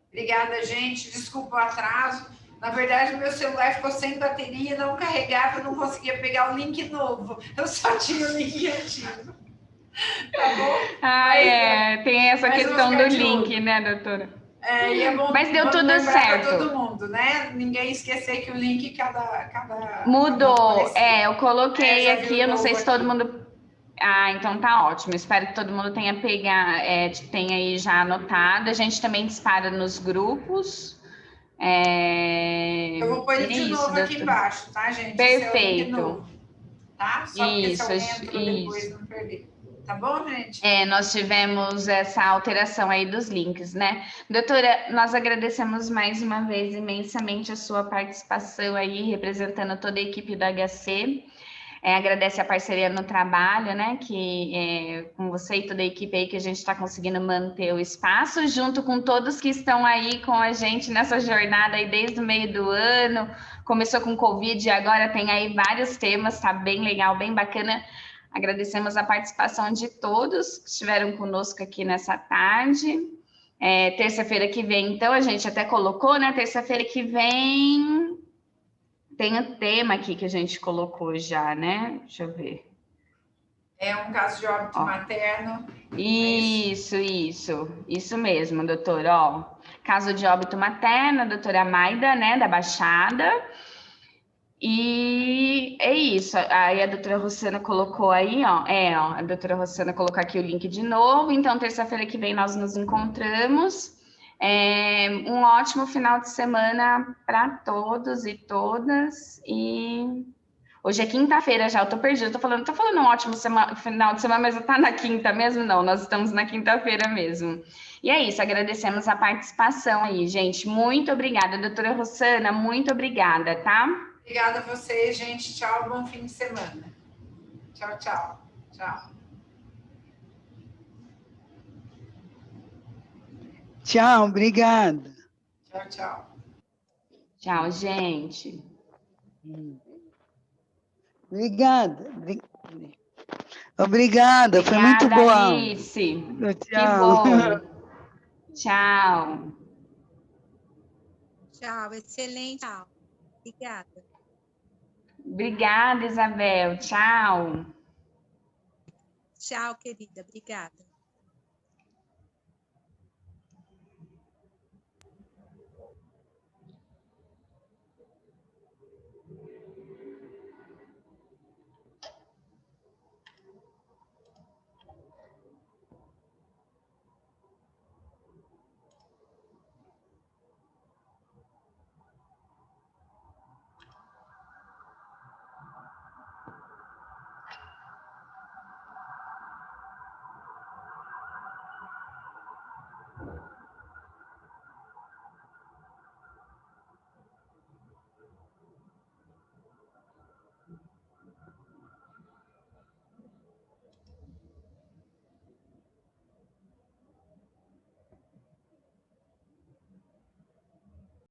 Obrigada, gente. Desculpa o atraso. Na verdade, o meu celular ficou sem bateria, não carregava, não conseguia pegar o link novo. Eu só tinha o link antigo. Tá bom? Tem essa questão do link, né, doutora? E é bom, mas deu tudo certo. Todo mundo, né? Ninguém esquecer que o link cada mudou. Eu coloquei aqui, eu não sei se todo mundo... Ah, então tá ótimo. Espero que todo mundo tenha tenha aí já anotado. A gente também dispara nos grupos. Eu vou pôr ele de novo aqui embaixo, tá, gente? Esse é o link novo, tá? Só porque se alguém entrou depois não perder. Tá bom, gente? Nós tivemos essa alteração aí dos links, né? Doutora, nós agradecemos mais uma vez imensamente a sua participação aí, representando toda a equipe do HC. Agradece a parceria no trabalho, né? Que com você e toda a equipe aí que a gente está conseguindo manter o espaço, junto com todos que estão aí com a gente nessa jornada aí desde o meio do ano. Começou com Covid e agora tem aí vários temas, tá bem legal, bem bacana. Agradecemos a participação de todos que estiveram conosco aqui nessa tarde. Terça-feira que vem, então, a gente até colocou, né? Terça-feira que vem tem o tema aqui que a gente colocou já, né? Deixa eu ver. É um caso de óbito materno. Isso mesmo, doutora. Ó, caso de óbito materno, a doutora Maida, né, da Baixada. E é isso. Aí a doutora Rossana colocou aí, ó. A doutora Rossana colocou aqui o link de novo. Então, terça-feira que vem nós nos encontramos. Um ótimo final de semana para todos e todas. E hoje é quinta-feira já, eu tô perdida. Tô falando um ótimo final de semana, mas tá na quinta mesmo? Não, nós estamos na quinta-feira mesmo. E é isso, agradecemos a participação aí, gente. Muito obrigada, doutora Rossana, muito obrigada, tá? Obrigada a vocês, gente. Tchau, bom fim de semana. Tchau, tchau. Tchau. Tchau, obrigada. Tchau, tchau. Tchau, gente. Obrigada. Obrigada, foi muito boa. Alice. Tchau. Que bom. Tchau. Tchau, excelente. Tchau. Obrigada. Obrigada, Isabel. Tchau. Tchau, querida. Obrigada.